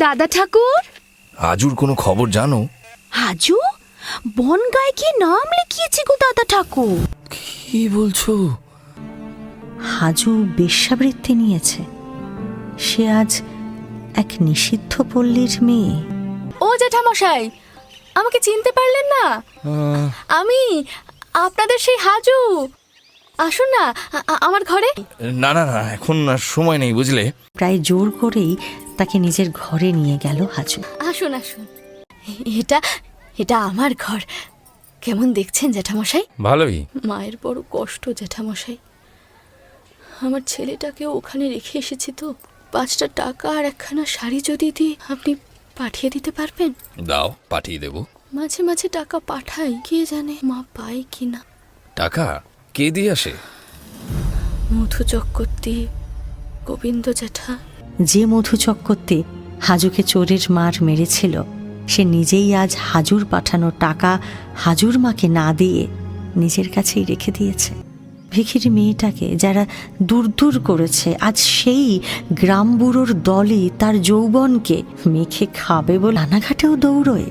দাদা ঠাকুর, হাজুর কোনো খবর জানো? হাজু বনগায় কি নাম লিখিয়েছি গো দাদা ঠাকুর। কি বলছো? হাজু বেশ্যাবৃত্তি নিয়েছে। সে আজ এক নিষিদ্ধ পল্লীর মেয়ে। ও জ্যাঠামশাই, আমাকে চিনতে পারলেন না? আমি আপনাদের সেই হাজু। আসুন না আমার ঘরে। না না না, এখন আর সময় নেই বুঝলে। প্রায় জোর করেই তাকে নিজের ঘরে নিয়ে গেল হাজু। আসুন আসুন, এটা এটা আমার ঘর। কেমন দেখছেন জ্যাঠামশাই? ভালোই। মায়ের বড় কষ্ট জ্যাঠামশাই। আমার ছেলেটাকে ওখানে রেখে এসেছি তো। 5টা টাকা আর একখানা শাড়ি যদি দিই, আপনি পাঠিয়ে দিতে পারবেন? দাও, পাঠিয়ে দেব। মাঝে মাঝে টাকা পাঠাই, কে জানে মা পায় কিনা। টাকা কে দিয়ে আসে? মধু চক্রবর্তী, গোবিন্দ জ্যাঠা। যে মধু চক্রবর্তী হাজুকে চোরের মার মেরেছিল, সে নিজেই আজ হাজুর পাঠানো টাকা হাজুর মাকে না দিয়ে নিজের কাছেই রেখে দিয়েছে। ভিখিরি মেয়েটাকে যারা দূর দূর করেছে, আজ সেই গ্রাম বুড়োর দলই তার যৌবনকে মেখে খাবে বলে রানাঘাটেও দৌড়োয়।